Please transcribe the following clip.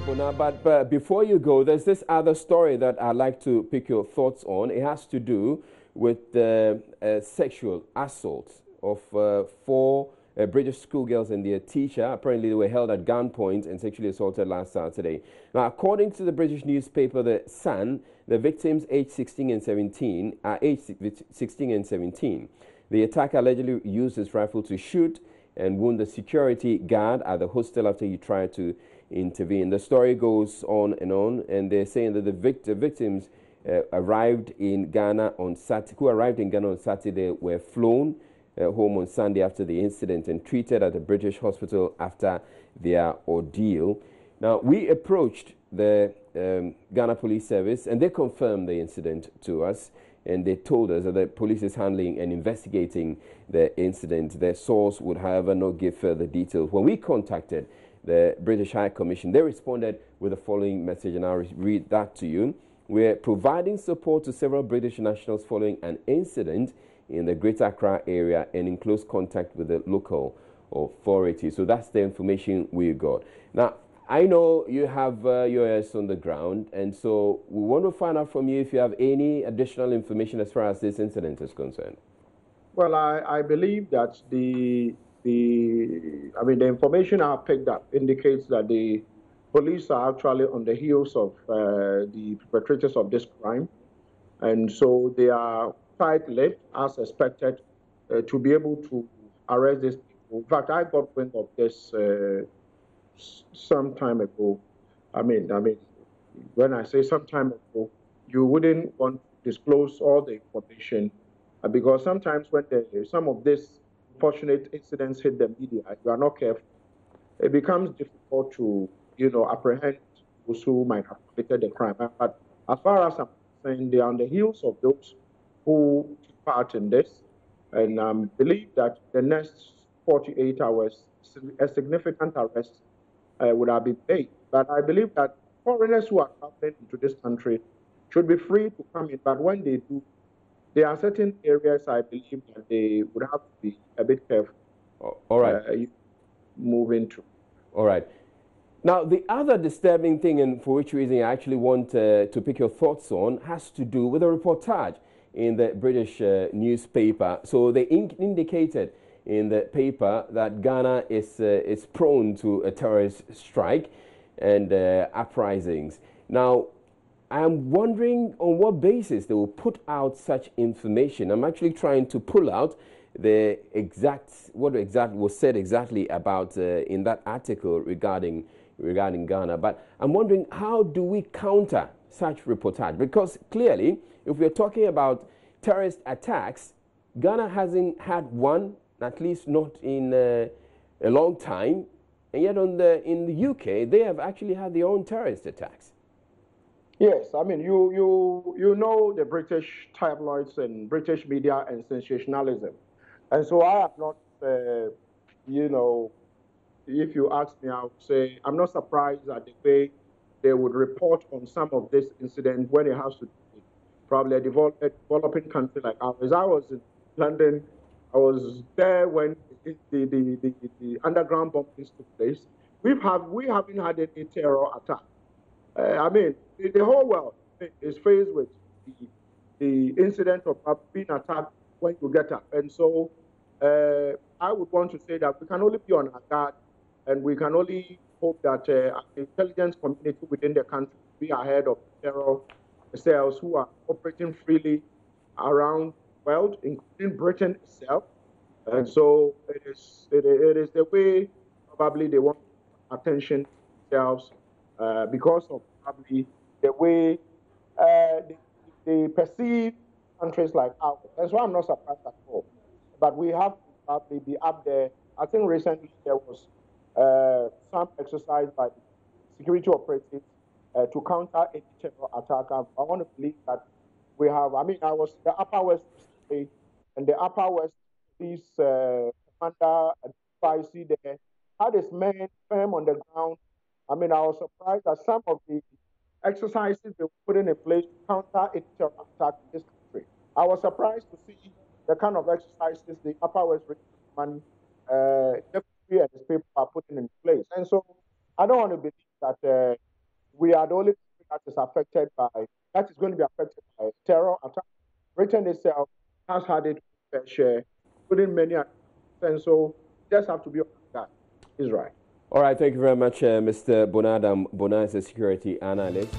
for now, but before you go, there's this other story that I'd like to pick your thoughts on. It has to do with the sexual assault of four British schoolgirls and their teacher. Apparently, they were held at gunpoint and sexually assaulted last Saturday. Now, according to the British newspaper The Sun, the victims aged 16 and 17 are aged 16 and 17. The attacker allegedly used his rifle to shoot and wound the security guard at the hostel after he tried to intervene. The story goes on, and they're saying that the victims arrived in Ghana on Saturday, were flown home on Sunday after the incident and treated at a British hospital after their ordeal. Now, we approached the Ghana Police Service, and they confirmed the incident to us. And they told us that the police is handling and investigating the incident. Their source would, however, not give further details. When we contacted the British High Commission, they responded with the following message, and I'll read that to you. We're providing support to several British nationals following an incident in the Greater Accra area and in close contact with the local authorities. So that's the information we got. Now, I know you have your ears on the ground, and so we want to find out from you if you have any additional information as far as this incident is concerned. Well, I believe that the information I picked up indicates that the police are actually on the heels of the perpetrators of this crime, and so they are tight-lipped, as expected, to be able to arrest these people. In fact, I got wind of this some time ago. I mean, when I say some time ago, you wouldn't want to disclose all the information because sometimes when some of these unfortunate incidents hit the media, if you are not careful, it becomes difficult to, apprehend those who might have committed the crime. But as far as I'm saying, they are on the heels of those who took part in this, and believe that the next 48 hours, a significant arrest would have been made. But I believe that foreigners who are traveling into this country should be free to come in. But when they do, there are certain areas I believe that they would have to be a bit careful. All right. Move into. All right. Now, the other disturbing thing, and for which reason I actually want to pick your thoughts on, has to do with a reportage in the British newspaper. So they indicated in the paper that Ghana is prone to a terrorist strike and uprisings. Now, I'm wondering on what basis they will put out such information. I'm actually trying to pull out what was said exactly about in that article regarding Ghana. But I'm wondering, how do we counter such reportage? Because clearly, if we're talking about terrorist attacks, Ghana hasn't had one, at least not in a long time, and yet in the UK they have actually had their own terrorist attacks. Yes, I mean you know the British tabloids and British media and sensationalism, and so I have not, if you ask me, I would say I'm not surprised at the way they would report on some of this incident when it has to do with probably a developing country like ours. I was in London. I was there when the underground bombings took place. We haven't had any terror attack. The whole world is faced with the incident of being attacked when you get up. And so I would want to say that we can only be on our guard, and we can only hope that the intelligence community within the country will be ahead of terror cells who are operating freely around the world, including Britain itself. And so it is the way probably they want attention themselves because of probably the way they perceive countries like ours. That's why I'm not surprised at all. But we have to probably be up there. I think recently there was some exercise by the security operatives to counter any terror attack. I want to believe that we have. I was in the Upper West recently, and the Upper West police commander at IC there had his men firm on the ground. I was surprised at some of the exercises they were putting in place to counter any terror attack in this country. I was surprised to see the kind of exercises the Upper West Command and his people are putting in place. And so I don't want to believe that we are the only country that is going to be affected by terror attack. Britain itself has had its fair share, including many, and so just have to be on that. Israel. All right, thank you very much, Mr. Bonadam. Bona is a security analyst.